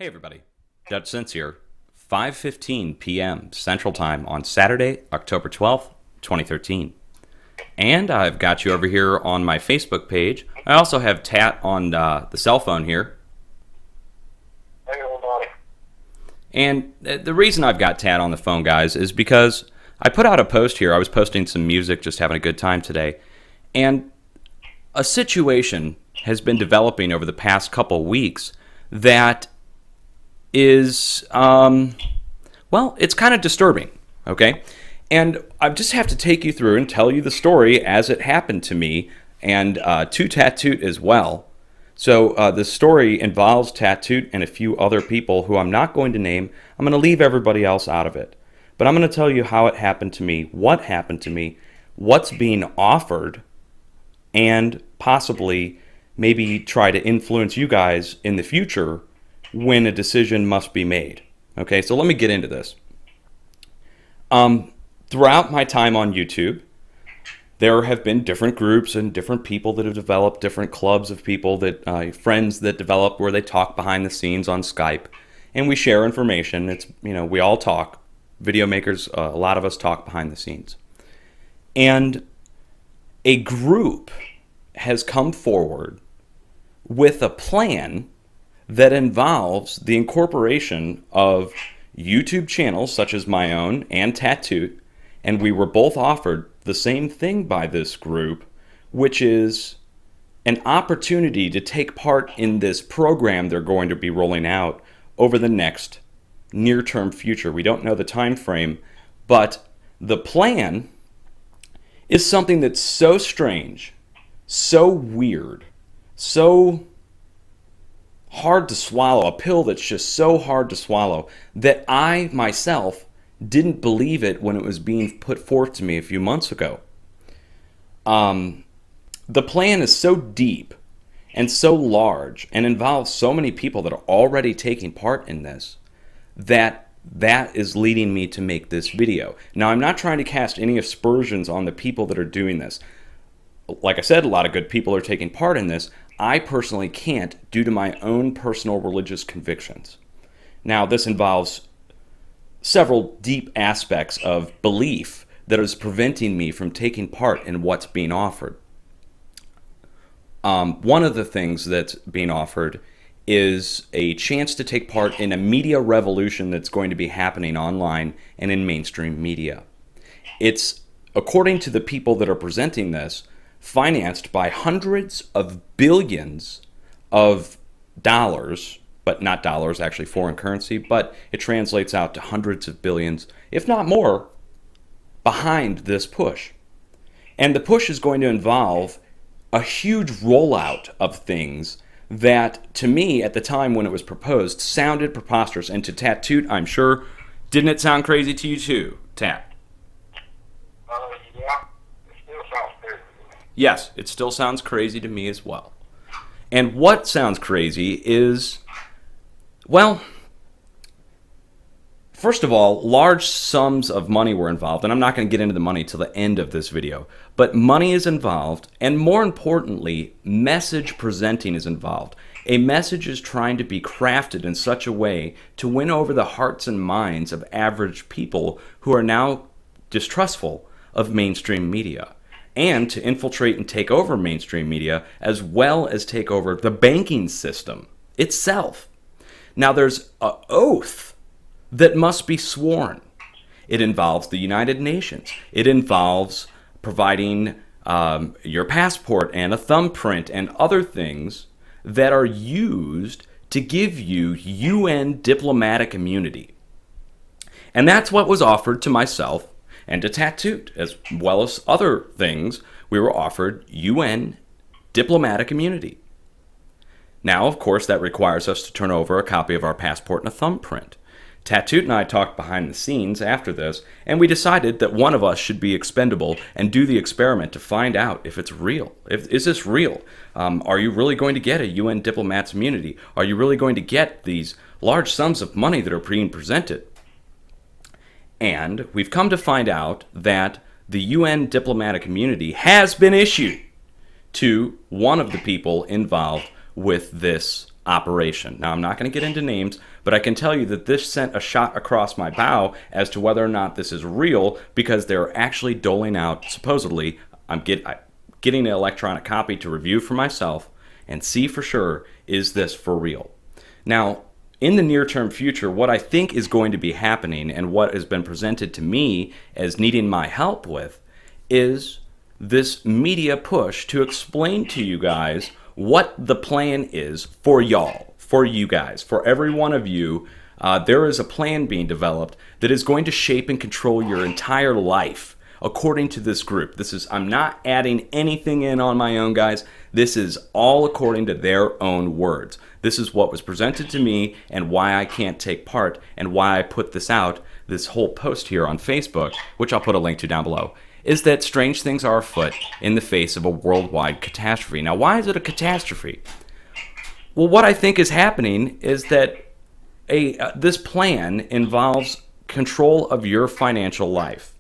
Hey everybody, Dutch Sense here. 5:15 p.m. Central Time on Saturday, October 12th, 2013. And I've got you over here on my Facebook page. I also have Tat on the cell phone here. Hey, old buddy. And the reason I've got Tat on the phone, guys, is because I put out a post here. I was posting some music, just having a good time today. And a situation has been developing over the past couple weeks that is, well, it's kind of disturbing, okay? And I just have to take you through and tell you the story as it happened to me and to Tattoot as well. So the story involves Tattoot and a few other people who I'm not going to name. I'm going to leave everybody else out of it. But I'm going to tell you how it happened to me, what happened to me, what's being offered, and possibly maybe try to influence you guys in the future when a decision must be made. Okay, so let me get into this. Throughout my time on YouTube, there have been different groups and different people that have developed, different clubs of people that friends that develop where they talk behind the scenes on Skype, and we share information. It's, you know, we all talk. Video makers, a lot of us talk behind the scenes. And a group has come forward with a plan that involves the incorporation of YouTube channels such as my own and Tattoot, and we were both offered the same thing by this group, which is an opportunity to take part in this program they're going to be rolling out over the next near-term future. We don't know the time frame, but the plan is something that's so strange, so weird, so hard to swallow, a pill that's just so hard to swallow, that I myself didn't believe it when it was being put forth to me a few months ago. The plan is so deep and so large and involves so many people that are already taking part in this that is leading me to make this video. Now, I'm not trying to cast any aspersions on the people that are doing this. Like I said, a lot of good people are taking part in this. I personally can't due to my own personal religious convictions. Now, this involves several deep aspects of belief that is preventing me from taking part in what's being offered. One of the things that's being offered is a chance to take part in a media revolution that's going to be happening online and in mainstream media. It's, according to the people that are presenting this, financed by hundreds of billions of dollars, but not dollars, actually foreign currency, but it translates out to hundreds of billions, if not more, behind this push. And the push is going to involve a huge rollout of things that, to me, at the time when it was proposed, sounded preposterous. And to Tattoot, I'm sure, didn't it sound crazy to you too, Tat? Yeah, it still sounds crazy. Yes, it still sounds crazy to me as well. And what sounds crazy is, well, first of all, large sums of money were involved, and I'm not going to get into the money till the end of this video, but money is involved, and more importantly, message presenting is involved. A message is trying to be crafted in such a way to win over the hearts and minds of average people who are now distrustful of mainstream media, and to infiltrate and take over mainstream media, as well as take over the banking system itself. Now, there's an oath that must be sworn. It involves the United Nations. It involves providing your passport and a thumbprint and other things that are used to give you UN diplomatic immunity. And that's what was offered to myself and to Tattoot, as well as other things. We were offered UN diplomatic immunity. Now, of course, that requires us to turn over a copy of our passport and a thumbprint. Tattoot and I talked behind the scenes after this, and we decided that one of us should be expendable and do the experiment to find out if it's real. Is this real? Are you really going to get a UN diplomat's immunity? Are you really going to get these large sums of money that are being presented? And we've come to find out that the UN diplomatic immunity has been issued to one of the people involved with this operation. Now, I'm not going to get into names, but I can tell you that this sent a shot across my bow as to whether or not this is real, because they're actually doling out, supposedly, I'm getting an electronic copy to review for myself and see for sure, is this for real? Now, in the near-term future, what I think is going to be happening and what has been presented to me as needing my help with is this media push to explain to you guys what the plan is for y'all, for you guys, for every one of you. There is a plan being developed that is going to shape and control your entire life according to this group. I'm not adding anything in on my own, guys. This is all according to their own words. This is what was presented to me and why I can't take part and why I put this out, this whole post here on Facebook, which I'll put a link to down below, is that strange things are afoot in the face of a worldwide catastrophe. Now, why is it a catastrophe? Well, what I think is happening is that this plan involves control of your financial life.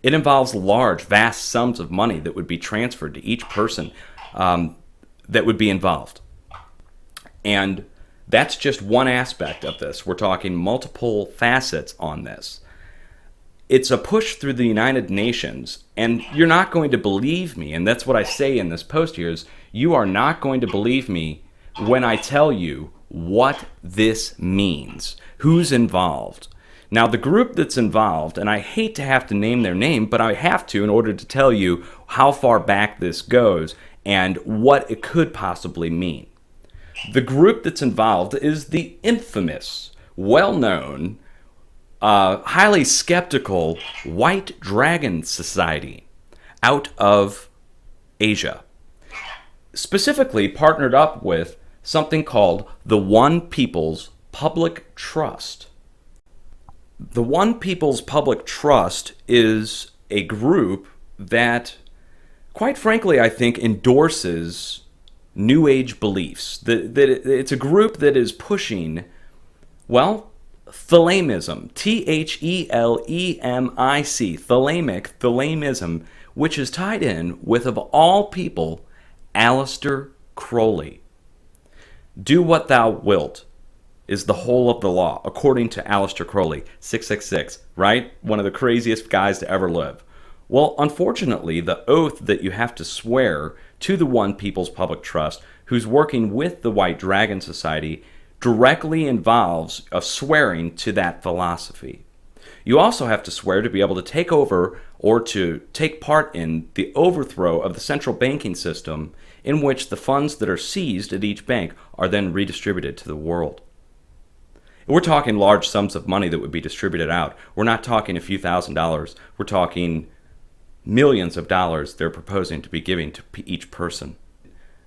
It involves large, vast sums of money that would be transferred to each person that would be involved. And that's just one aspect of this. We're talking multiple facets on this. It's a push through the United Nations, and you're not going to believe me, and that's what I say in this post here, is you are not going to believe me when I tell you what this means, who's involved. Now, the group that's involved, and I hate to have to name their name, but I have to in order to tell you how far back this goes and what it could possibly mean. The group that's involved is the infamous, well-known, highly skeptical White Dragon Society out of Asia. Specifically partnered up with something called the One People's Public Trust. The One People's Public Trust is a group that, quite frankly, I think endorses New Age beliefs. It's a group that is pushing, well, Thelamism, Thelemic, Thelamism, which is tied in with, of all people, Aleister Crowley. Do what thou wilt is the whole of the law, according to Aleister Crowley, 666, right? One of the craziest guys to ever live. Well, unfortunately, the oath that you have to swear to the One People's Public Trust, who's working with the White Dragon Society, directly involves a swearing to that philosophy. You also have to swear to be able to take over or to take part in the overthrow of the central banking system, in which the funds that are seized at each bank are then redistributed to the world. We're talking large sums of money that would be distributed out. We're not talking a few $1,000s. We're talking millions of dollars they're proposing to be giving to each person.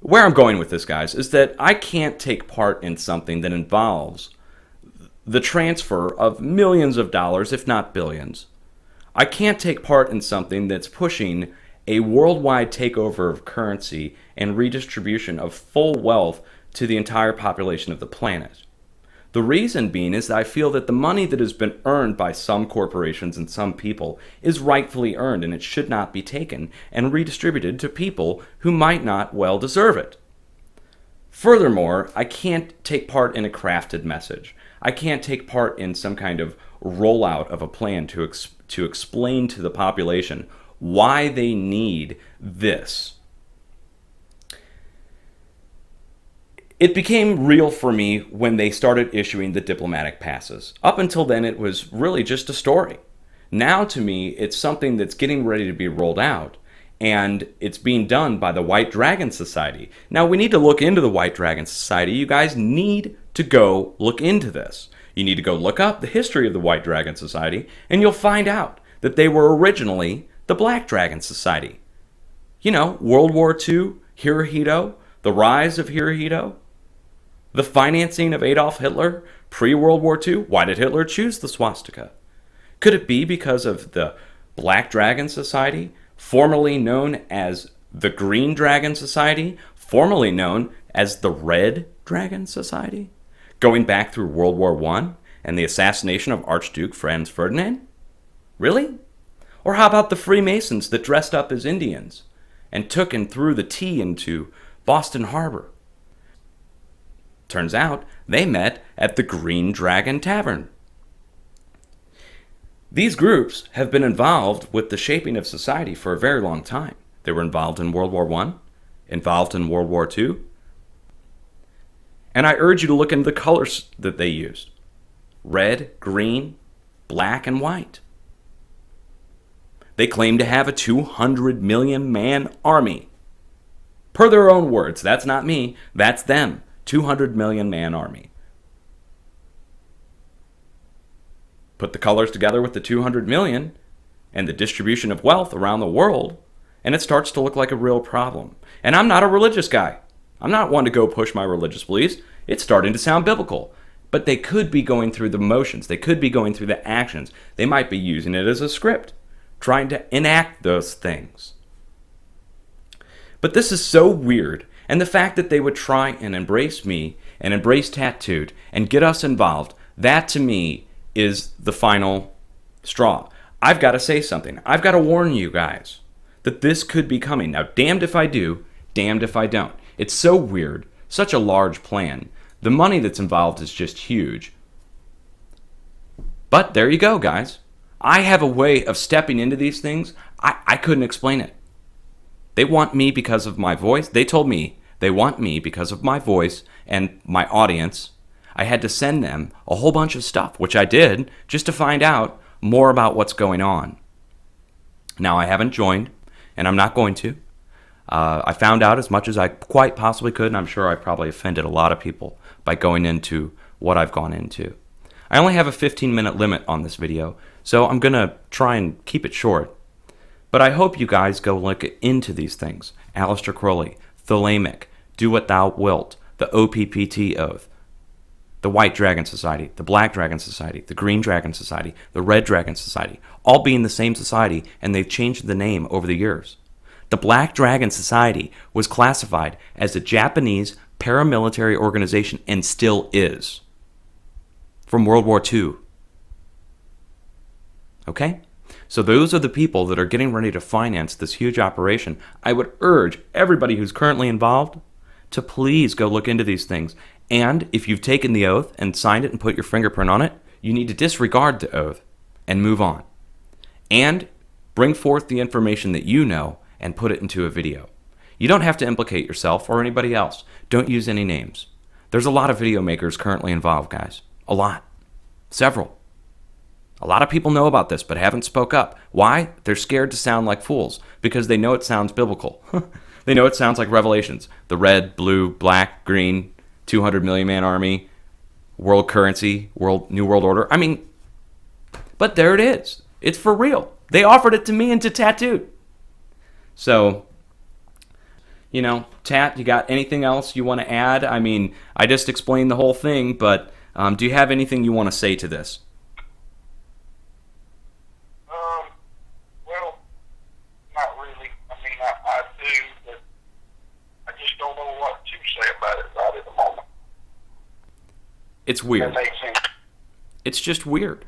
Where I'm going with this, guys, is that I can't take part in something that involves the transfer of millions of dollars, if not billions. I can't take part in something that's pushing a worldwide takeover of currency and redistribution of full wealth to the entire population of the planet. The reason being is that I feel that the money that has been earned by some corporations and some people is rightfully earned, and it should not be taken and redistributed to people who might not well deserve it. Furthermore, I can't take part in a crafted message. I can't take part in some kind of rollout of a plan to explain to the population why they need this. It became real for me when they started issuing the diplomatic passes. Up until then, it was really just a story. Now, to me, it's something that's getting ready to be rolled out, and it's being done by the White Dragon Society. Now, we need to look into the White Dragon Society. You guys need to go look into this. You need to go look up the history of the White Dragon Society, and you'll find out that they were originally the Black Dragon Society. You know, World War II, Hirohito, the rise of Hirohito, the financing of Adolf Hitler pre-World War II. Why did Hitler choose the swastika? Could it be because of the Black Dragon Society, formerly known as the Green Dragon Society, formerly known as the Red Dragon Society, going back through World War I and the assassination of Archduke Franz Ferdinand? Really? Or how about the Freemasons that dressed up as Indians and took and threw the tea into Boston Harbor? Turns out they met at the Green Dragon Tavern. These groups have been involved with the shaping of society for a very long time. They were involved in World War I, involved in World War II. And I urge you to look into the colors that they used. Red, green, black, and white. They claim to have a 200 million man army. Per their own words, that's not me, that's them. 200 million man army. Put the colors together with the 200 million and the distribution of wealth around the world, and it starts to look like a real problem. And I'm not a religious guy. I'm not one to go push my religious beliefs. It's starting to sound biblical. But they could be going through the motions. They could be going through the actions. They might be using it as a script, trying to enact those things. But this is so weird. And the fact that they would try and embrace me and embrace Tattooed and get us involved, that to me is the final straw. I've got to say something. I've got to warn you guys that this could be coming. Now, damned if I do, damned if I don't. It's so weird, such a large plan. The money that's involved is just huge. But there you go, guys. I have a way of stepping into these things. I couldn't explain it. They want me because of my voice. They told me they want me because of my voice and my audience. I had to send them a whole bunch of stuff, which I did, just to find out more about what's going on. Now, I haven't joined, and I'm not going to. I found out as much as I quite possibly could, and I'm sure I probably offended a lot of people by going into what I've gone into. I only have a 15-minute limit on this video, so I'm going to try and keep it short. But I hope you guys go look into these things. Aleister Crowley, Thelemic, Do What Thou Wilt, the OPPT Oath, the White Dragon Society, the Black Dragon Society, the Green Dragon Society, the Red Dragon Society, all being the same society, and they've changed the name over the years. The Black Dragon Society was classified as a Japanese paramilitary organization and still is. From World War II. Okay? So those are the people that are getting ready to finance this huge operation. I would urge everybody who's currently involved to please go look into these things. And if you've taken the oath and signed it and put your fingerprint on it, you need to disregard the oath and move on. And bring forth the information that you know and put it into a video. You don't have to implicate yourself or anybody else. Don't use any names. There's a lot of video makers currently involved, guys. A lot. Several. A lot of people know about this but haven't spoke up. Why? They're scared to sound like fools because they know it sounds biblical. They know it sounds like Revelations. The red, blue, black, green, 200 million man army, world currency, new world order. I mean, but there it is. It's for real. They offered it to me and to Tattooed. So, you know, Tat, you got anything else you want to add? I mean, I just explained the whole thing, but do you have anything you want to say to this? Well, not really. I mean, I do, but I just don't know what to say about it right at the moment. It's weird. That makes sense. It's just weird.